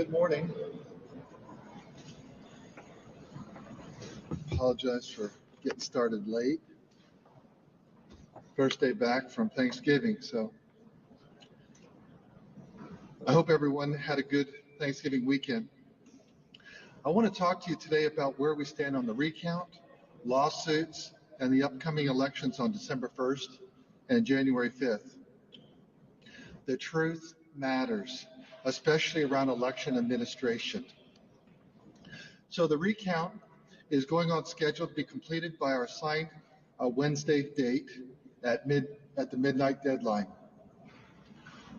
Good morning. Apologize for getting started late. First day back from Thanksgiving, so I hope everyone had a good Thanksgiving weekend. I want to talk to you today about where we stand on the recount, lawsuits, and the upcoming elections on December 1st and January 5th. The truth matters, especially around election administration. So the recount is going on schedule to be completed by our assigned Wednesday date at the midnight deadline.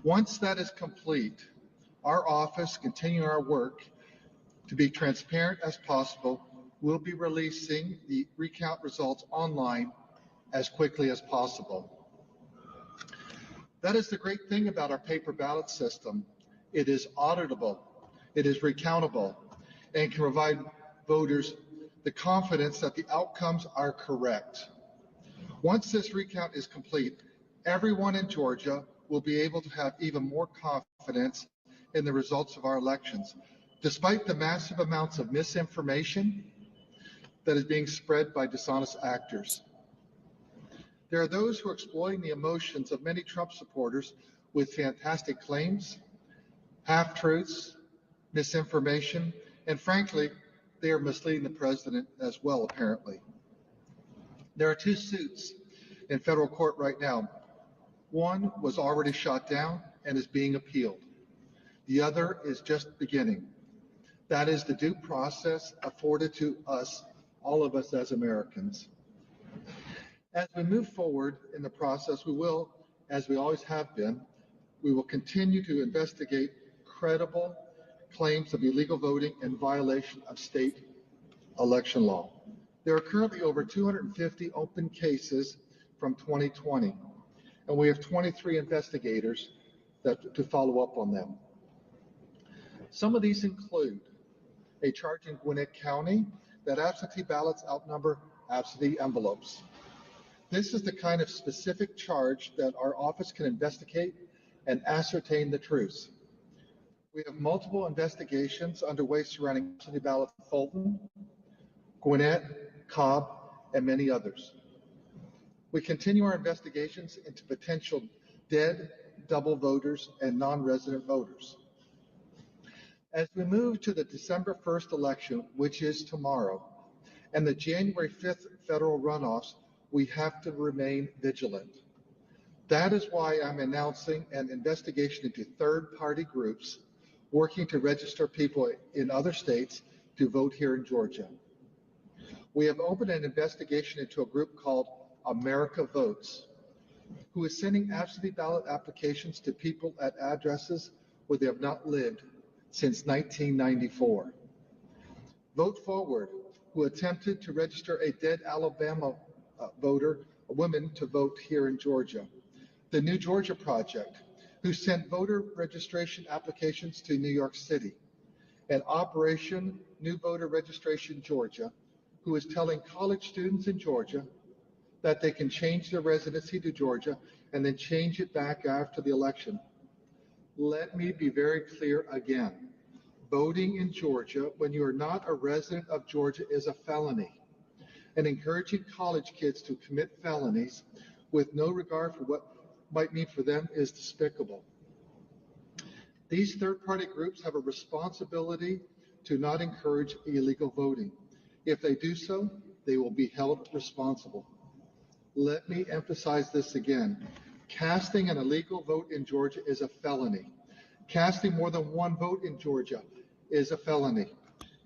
Once that is complete, our office, continuing our work to be transparent as possible, will be releasing the recount results online as quickly as possible. That is the great thing about our paper ballot system. It is auditable, it is recountable, and can provide voters the confidence that the outcomes are correct. Once this recount is complete, everyone in Georgia will be able to have even more confidence in the results of our elections, despite the massive amounts of misinformation that is being spread by dishonest actors. There are those who are exploiting the emotions of many Trump supporters with fantastic claims, half-truths, misinformation, and frankly, they are misleading the president as well, apparently. There are two suits in federal court right now. One was already shot down and is being appealed. The other is just beginning. That is the due process afforded to us, all of us as Americans. As we move forward in the process, we will, as we always have been, we will continue to investigate credible claims of illegal voting and violation of state election law. There are currently over 250 open cases from 2020, and we have 23 investigators to follow up on them. Some of these include a charge in Gwinnett County that absentee ballots outnumber absentee envelopes. This is the kind of specific charge that our office can investigate and ascertain the truth. We have multiple investigations underway surrounding absentee ballots in Fulton, Gwinnett, Cobb, and many others. We continue our investigations into potential dead, double voters, and non-resident voters. As we move to the December 1st election, which is tomorrow, and the January 5th federal runoffs, we have to remain vigilant. That is why I'm announcing an investigation into third-party groups working to register people in other states to vote here in Georgia. We have opened an investigation into a group called America Votes, who is sending absentee ballot applications to people at addresses where they have not lived since 1994. Vote Forward, who attempted to register a dead Alabama voter, a woman, to vote here in Georgia. The New Georgia Project, who sent voter registration applications to New York City. And Operation New Voter Registration Georgia, who is telling college students in Georgia that they can change their residency to Georgia and then change it back after the election. Let me be very clear again. Voting in Georgia when you are not a resident of Georgia is a felony. And encouraging college kids to commit felonies with no regard for what might mean for them is despicable. These third-party groups have a responsibility to not encourage illegal voting. If they do so, they will be held responsible. Let me emphasize this again. Casting an illegal vote in Georgia is a felony. Casting more than one vote in Georgia is a felony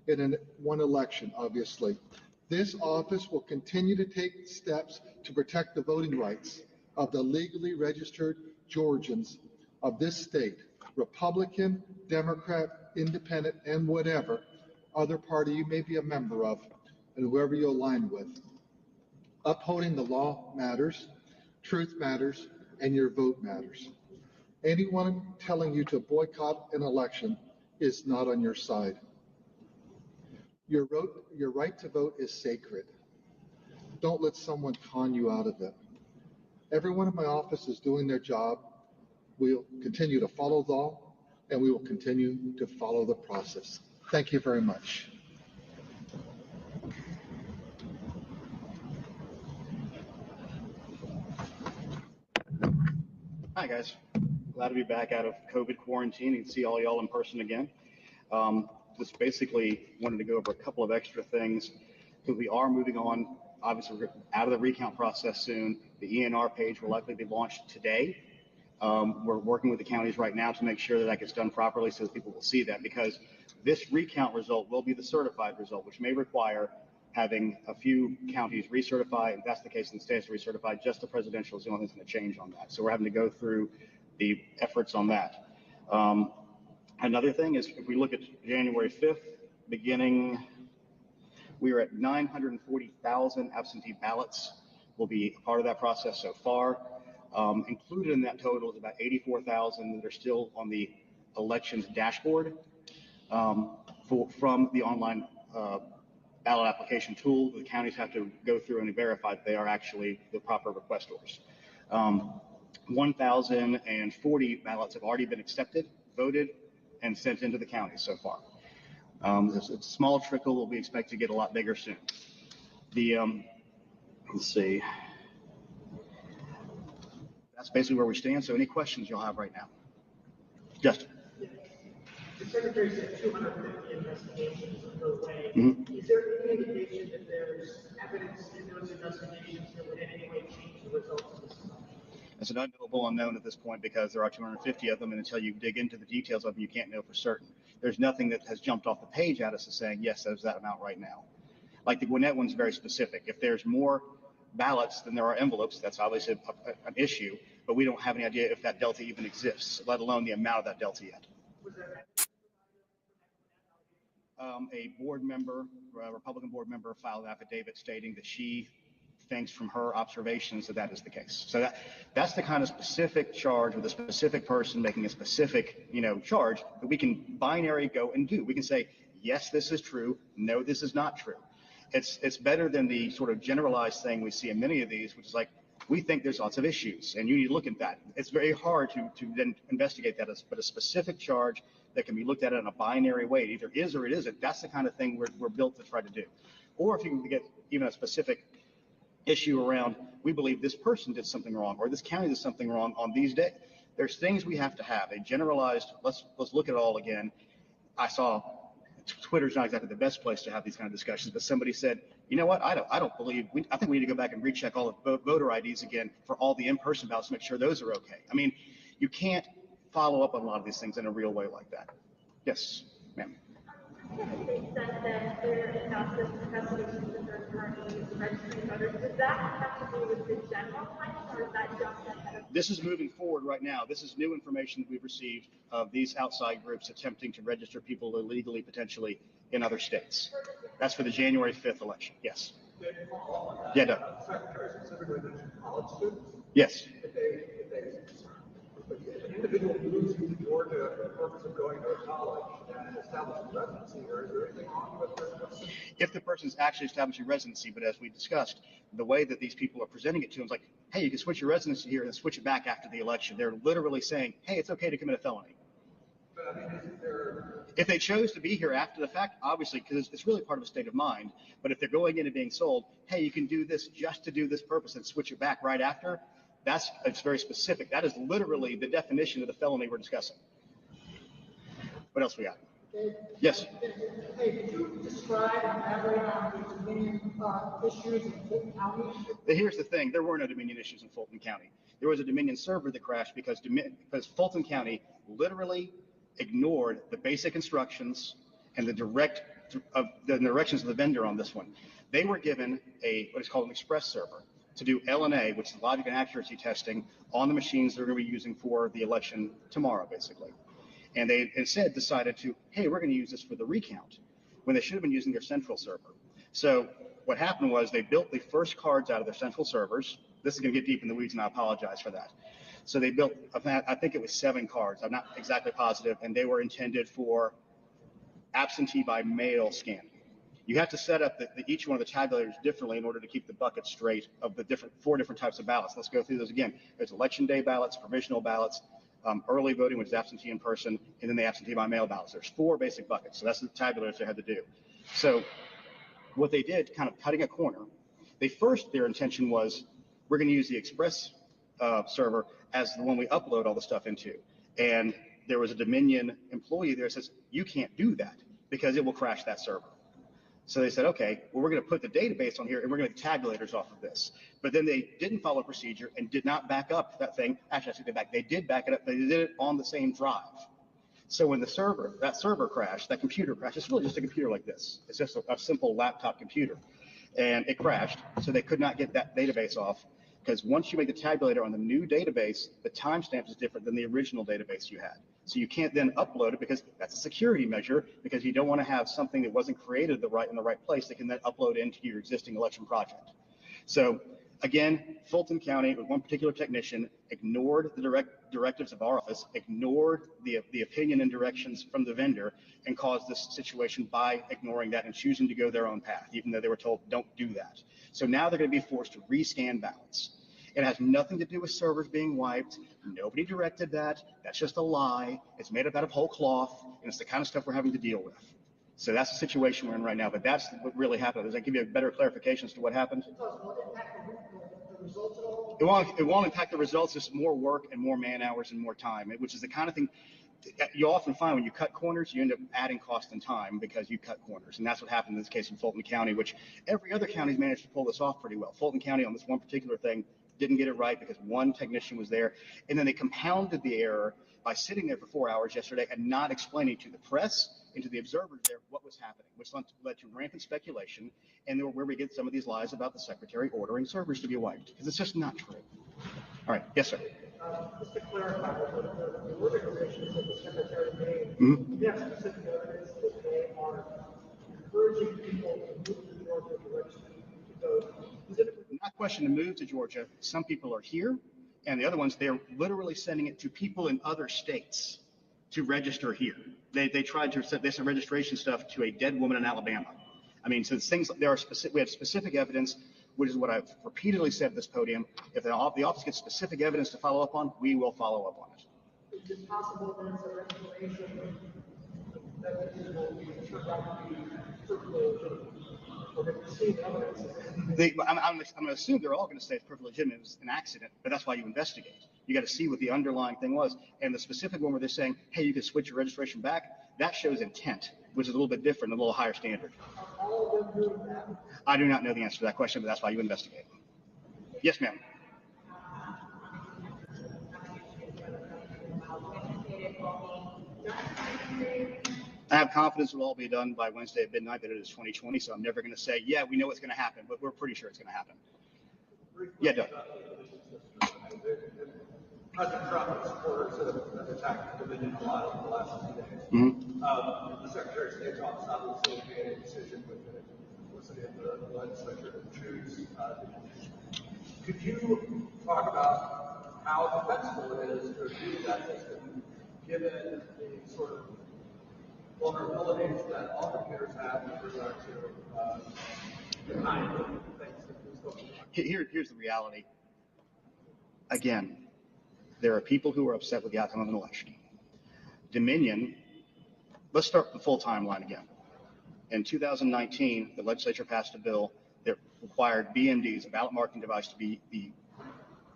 in one election, obviously. This office will continue to take steps to protect the voting rights of the legally registered Georgians of this state, Republican, Democrat, Independent, and whatever other party you may be a member of, and whoever you align with. Upholding the law matters, truth matters, and your vote matters. Anyone telling you to boycott an election is not on your side. Your right to vote is sacred. Don't let someone con you out of it. Everyone in my office is doing their job. We'll continue to follow the law, and we will continue to follow the process. Thank you very much. Hi guys, glad to be back out of COVID quarantine and see all y'all in person again. Just basically wanted to go over a couple of extra things because we are moving on. Obviously, we're out of the recount process soon. The ENR page will likely be launched today. We're working with the counties right now to make sure that that gets done properly so that people will see that, because this recount result will be the certified result, which may require having a few counties recertify. If that's the case, in the states recertify. Just the presidential is the only thing that's going to change on that. So we're having to go through the efforts on that. Another thing is, if we look at January 5th, beginning, we are at 940,000 absentee ballots will be a part of that process so far. Included in that total is about 84,000 that are still on the elections dashboard from the online ballot application tool. The counties have to go through and verify that they are actually the proper requestors. 1,040 ballots have already been accepted, voted, and sent into the county so far. It's a small trickle. We expect to get a lot bigger soon. Let's see. That's basically where we stand. So any questions you'll have right now? Justin. The Secretary said 250 investigations underway. Mm-hmm. Is there any indication that there's evidence in those investigations that would in any way change the results of this election? It's an unknowable unknown at this point because there are 250 of them, and until you dig into the details of them, you can't know for certain. There's nothing that has jumped off the page at us as saying, yes, there's that amount right now. Like the Gwinnett one's very specific. If there's more ballots than there are envelopes, that's obviously an issue, but we don't have any idea if that delta even exists, let alone the amount of that delta yet. A board member, a Republican board member, filed an affidavit stating that she thinks from her observations that that is the case. So that's the kind of specific charge with a specific person making a specific, charge that we can binary go and do. We can say, yes, this is true. No, this is not true. It's better than the sort of generalized thing we see in many of these, which is like, we think there's lots of issues and you need to look at that. It's very hard to then investigate that, but a specific charge that can be looked at in a binary way, it either is or it isn't. That's the kind of thing we're built to try to do. Or if you can get even a specific issue around, we believe this person did something wrong or this county did something wrong on these days. There's things we have to have a generalized, let's look at it all again. I saw Twitter's not exactly the best place to have these kind of discussions, but somebody said, you know what, I don't believe, I think we need to go back and recheck all the voter IDs again for all the in-person ballots to make sure those are okay. I mean, you can't follow up on a lot of these things in a real way like that. Yes, ma'am. That there is not this investigation of the third party registering voters. Does that have to do with the general finding, or is that just ahead of? This is moving forward right now. This is new information that we've received of these outside groups attempting to register people illegally, potentially in other states. That's for the January 5th election. Yes. Yeah, no. Secretary specifically mentioned college students. Yes. If an individual moves to Georgia for the purpose of going to college and establishing residency here, is there anything wrong with this? If the person's actually establishing residency, but as we discussed, the way that these people are presenting it to them is like, hey, you can switch your residency here and then switch it back after the election. They're literally saying, hey, it's okay to commit a felony. But I mean, isn't there... If they chose to be here after the fact, obviously, because it's really part of a state of mind. But if they're going in and being sold, hey, you can do this just to do this purpose and switch it back right after, it's very specific. That is literally the definition of the felony we're discussing. What else we got? Yes. Hey, could you describe and elaborate on the Dominion issues in Fulton County? Here's the thing. There were no Dominion issues in Fulton County. There was a Dominion server that crashed because Fulton County literally ignored the basic instructions and the directions of the vendor on this one. They were given what is called an express server to do LNA, which is logic and accuracy testing, on the machines they're going to be using for the election tomorrow, basically. And they instead decided to, hey, we're going to use this for the recount, when they should have been using their central server. So what happened was they built the first cards out of their central servers. This is going to get deep in the weeds, and I apologize for that. So they built, I think it was 7 cards. I'm not exactly positive, and they were intended for absentee by mail scanning. You have to set up each one of the tabulators differently in order to keep the bucket straight of the 4 different types of ballots. Let's go through those again. There's election day ballots, provisional ballots, early voting, which is absentee in person, and then the absentee by mail ballots. There's 4 basic buckets. So that's the tabulators they had to do. So what they did, kind of cutting a corner, their intention was, we're going to use the Express server as the one we upload all the stuff into. And there was a Dominion employee there that says, you can't do that because it will crash that server. So they said, okay, well, we're going to put the database on here and we're going to get tabulators off of this. But then they didn't follow procedure and did not back up that thing. Actually, I take that back. They did back it up, but they did it on the same drive. So when that server crashed, that computer crashed, it's really just a computer like this. It's just a simple laptop computer. And it crashed, so they could not get that database off. Because once you make the tabulator on the new database, the timestamp is different than the original database you had. So you can't then upload it because that's a security measure, because you don't want to have something that wasn't created in the right place that can then upload into your existing election project. So again, Fulton County, with one particular technician, ignored the directives of our office, ignored the opinion and directions from the vendor, and caused this situation by ignoring that and choosing to go their own path, even though they were told, don't do that. So now they're going to be forced to rescan ballots. It has nothing to do with servers being wiped. Nobody directed that. That's just a lie. It's made up out of whole cloth, and it's the kind of stuff we're having to deal with. So that's the situation we're in right now. But that's what really happened. Does that give you a better clarification as to what happened? It won't impact the results. It's more work and more man hours and more time, which is the kind of thing you often find when you cut corners, you end up adding cost and time because you cut corners. And that's what happened in this case in Fulton County, which every other county's managed to pull this off pretty well. Fulton County on this one particular thing didn't get it right because one technician was there. And then they compounded the error by sitting there for 4 hours yesterday and not explaining to the press and to the observers there what was happening, which led to rampant speculation, and where we get some of these lies about the secretary ordering servers to be wiped, because it's just not true. All right. Yes, sir. Just to clarify, the organizations that the secretary made, Mm-hmm. yes, specific evidence that they are encouraging people to move to Georgia to register to vote. Not question to move to Georgia. Some people are here, and the other ones, they're literally sending it to people in other states to register here. They tried to send registration stuff to a dead woman in Alabama. I mean, so it's things, we have specific evidence, which is what I've repeatedly said at this podium. If the office gets specific evidence to follow up on, we will follow up on it. Is it possible there's a restoration that will be turned out to be perfectly legitimate? Or have you seen evidence of it? I'm going to assume they're all going to say it's perfectly legitimate. It was an accident, but that's why you investigate. You got to see what the underlying thing was. And the specific one where they're saying, hey, you can switch your registration back, that shows intent, which is a little bit different, a little higher standard. Are all of them doing that? I do not know the answer to that question, but that's why you investigate. Yes, ma'am. I have confidence it will all be done by Wednesday at midnight, but it is 2020, so I'm never going to say, yeah, we know what's going to happen, but we're pretty sure it's going to happen. Yeah, Doug. President Trump and supporters have attacked Dominion a lot over the last few days. Mm-hmm. The Secretary of State's office obviously made a decision with the publicity of the legislature to choose Dominion. Could you talk about how defensible it is to do that system, given the sort of vulnerabilities that all computers have with regard to the kind of things that we still Here's the reality. Again, there are people who are upset with the outcome of an election. Dominion, let's start the full timeline again. In 2019, the legislature passed a bill that required BMDs, a ballot marking device, to be the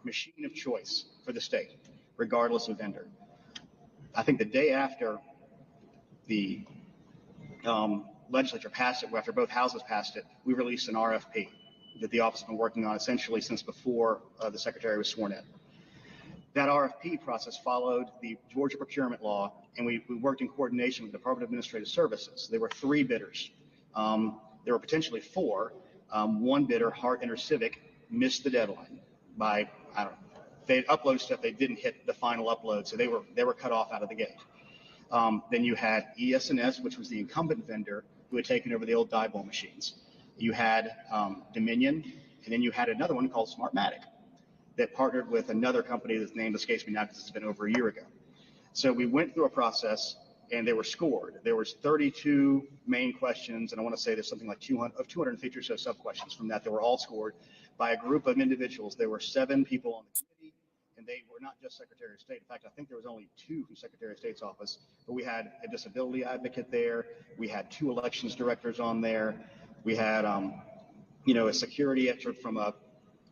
machine of choice for the state, regardless of vendor. I think the day after the legislature passed it, after both houses passed it, we released an RFP that the office has been working on essentially since before the secretary was sworn in. That RFP process followed the Georgia procurement law, and we worked in coordination with the Department of Administrative Services. There were 3 bidders. There were potentially 4. One bidder, Hart InterCivic, missed the deadline by, I don't know, they had uploaded stuff, they didn't hit the final upload, so they were cut off out of the gate. Then you had ES&S, which was the incumbent vendor who had taken over the old die-ball machines. You had Dominion, and then you had another one called Smartmatic that partnered with another company that's name escapes me now because it's been over a year ago. So we went through a process and they were scored. There was 32 main questions, and I want to say there's something like 250 or so sub-questions from that were all scored by a group of individuals. There were 7 people on the committee, and they were not just Secretary of State. In fact, I think there was only 2 from Secretary of State's office, but we had a disability advocate there. We had 2 elections directors on there. We had, a security expert from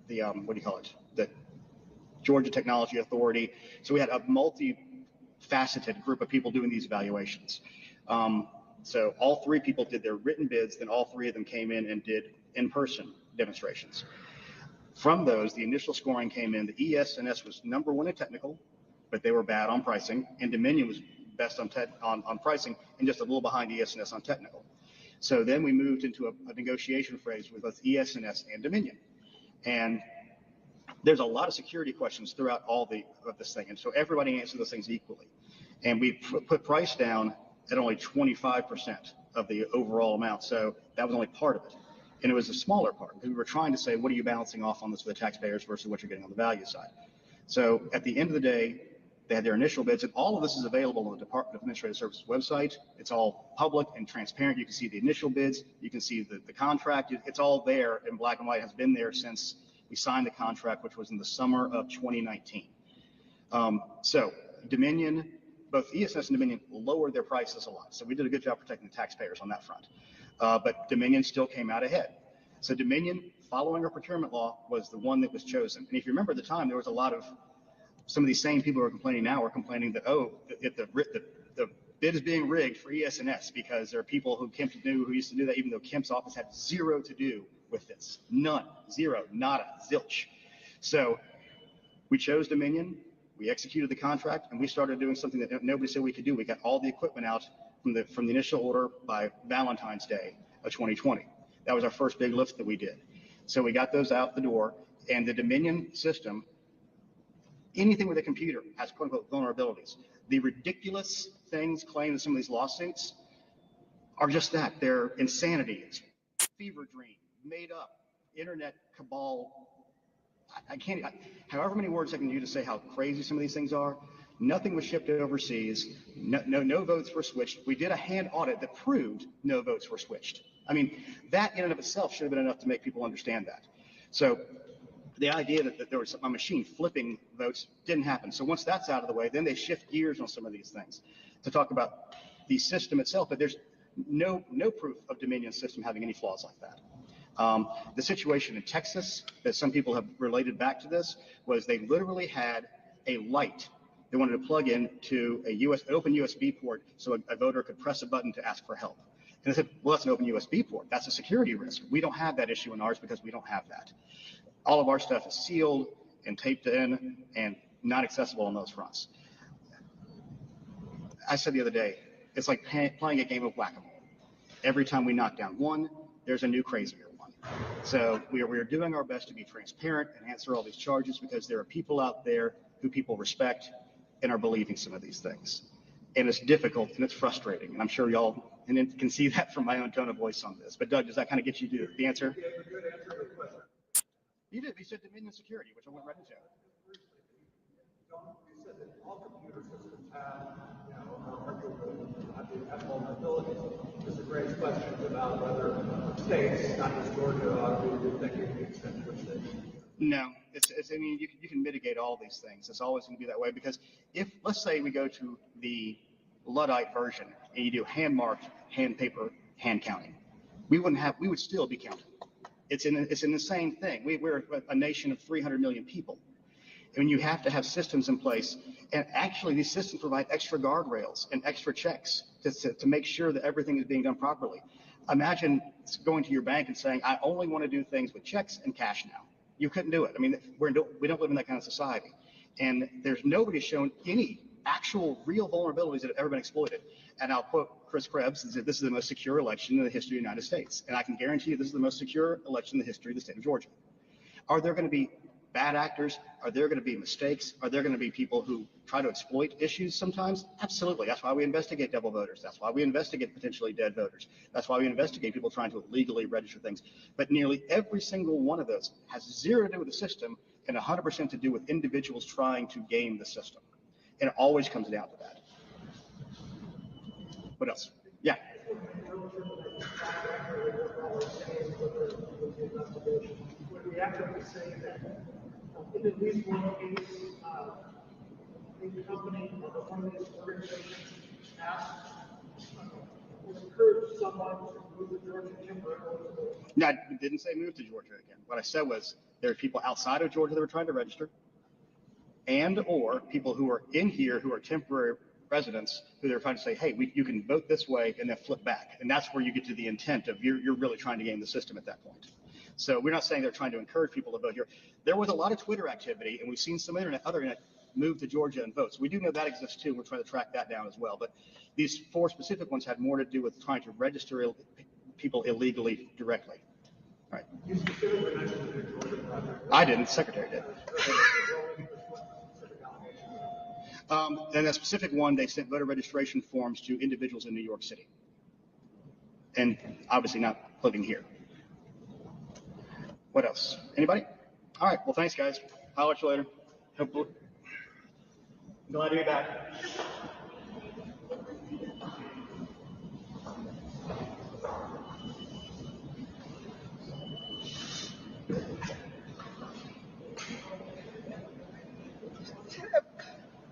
the Georgia Technology Authority. So we had a multi-faceted group of people doing these evaluations. So all 3 people did their written bids, then all 3 of them came in and did in-person demonstrations. From those, the initial scoring came in. The ES&S was number 1 in technical, but they were bad on pricing, and Dominion was best on pricing and just a little behind ES&S on technical. So then we moved into a negotiation phase with both ES&S and Dominion. And there's a lot of security questions throughout of this thing, and so everybody answered those things equally. And we put price down at only 25% of the overall amount, so that was only part of it. And it was a smaller part because we were trying to say, what are you balancing off on this for the taxpayers versus what you're getting on the value side? So at the end of the day, they had their initial bids, and all of this is available on the Department of Administrative Services website. It's all public and transparent. You can see the initial bids. You can see the contract. It's all there in black and white. It has been there since we signed the contract, which was in the summer of 2019. So Dominion, both ESS and Dominion lowered their prices a lot. So we did a good job protecting the taxpayers on that front. But Dominion still came out ahead. So Dominion, following our procurement law, was the one that was chosen. And if you remember at the time, there was a lot of, some of these same people who are complaining now are complaining that, the bid is being rigged for ES&S because there are people who Kemp knew who used to do that, even though Kemp's office had 0 to do with this. None, 0, nada, zilch. So we chose Dominion, we executed the contract, and we started doing something that nobody said we could do. We got all the equipment out from the initial order by Valentine's Day of 2020. That was our first big lift that we did. So we got those out the door, and the Dominion system, anything with a computer has quote unquote vulnerabilities. The ridiculous things claimed in some of these lawsuits are just that. They're insanity. It's fever dream, made up, internet cabal. I can't, however many words I can use to say how crazy some of these things are. Nothing was shipped overseas. No votes were switched. We did a hand audit that proved no votes were switched. I mean, that in and of itself should have been enough to make people understand that. So the idea that there was a machine flipping votes didn't happen. So once that's out of the way, then they shift gears on some of these things to talk about the system itself, but there's no proof of Dominion's system having any flaws like that. The situation in Texas that some people have related back to this was they literally had a light they wanted to plug in to an open USB port so a voter could press a button to ask for help. And they said, well, that's an open USB port. That's a security risk. We don't have that issue in ours because we don't have that. All of our stuff is sealed and taped in and not accessible on those fronts. I said the other day, it's like playing a game of whack-a-mole. Every time we knock down one, there's a new crazier one. So we are doing our best to be transparent and answer all these charges because there are people out there who people respect and are believing some of these things. And it's difficult and it's frustrating. And I'm sure y'all can see that from my own tone of voice on this. But Doug, does that kind of get you to the answer? You gave a good answer to the question. You did. You said Dominion security, which I went right into. You said that all computer systems have, have vulnerabilities. This is a great question about whether states, not just Georgia, ought to be thinking the extent to which they. No, I mean, you can mitigate all these things. It's always going to be that way because if, let's say we go to the Luddite version and you do hand-marked, hand-paper, hand counting, we would still be counting. It's an insane thing. We're a nation of 300 million people. And you have to have systems in place. And actually, these systems provide extra guardrails and extra checks to make sure that everything is being done properly. Imagine going to your bank and saying, I only want to do things with checks and cash now. You couldn't do it. I mean, we don't live in that kind of society. And there's nobody shown any actual real vulnerabilities that have ever been exploited. And I'll quote Chris Krebs and say, this is the most secure election in the history of the United States. And I can guarantee you this is the most secure election in the history of the state of Georgia. Are there going to be bad actors? Are there going to be mistakes? Are there going to be people who try to exploit issues sometimes? Absolutely. That's why we investigate double voters. That's why we investigate potentially dead voters. That's why we investigate people trying to illegally register things. But nearly every single one of those has zero to do with the system and 100% to do with individuals trying to game the system. And it always comes down to that. What else? Yeah. Would we actually say that in at least one case, the company or one of these organizations asked or encouraged someone to move to Georgia temporarily. No, I didn't say move to Georgia again. What I said was there are people outside of Georgia that were trying to register, and or people who are in here who are temporary residents who they're trying to say, hey, you can vote this way and then flip back. And that's where you get to the intent of you're really trying to game the system at that point. So we're not saying they're trying to encourage people to vote here. There was a lot of Twitter activity, and we've seen some other internet move to Georgia and vote. So we do know that exists too. We're trying to track that down as well. But these 4 specific ones had more to do with trying to register people illegally directly. All right. You specifically mentioned the Georgia project. I didn't. The secretary did. And a specific one, they sent voter registration forms to individuals in New York City. And obviously not living here. What else? Anybody? All right. Well, thanks, guys. I'll let you later. Glad to be back.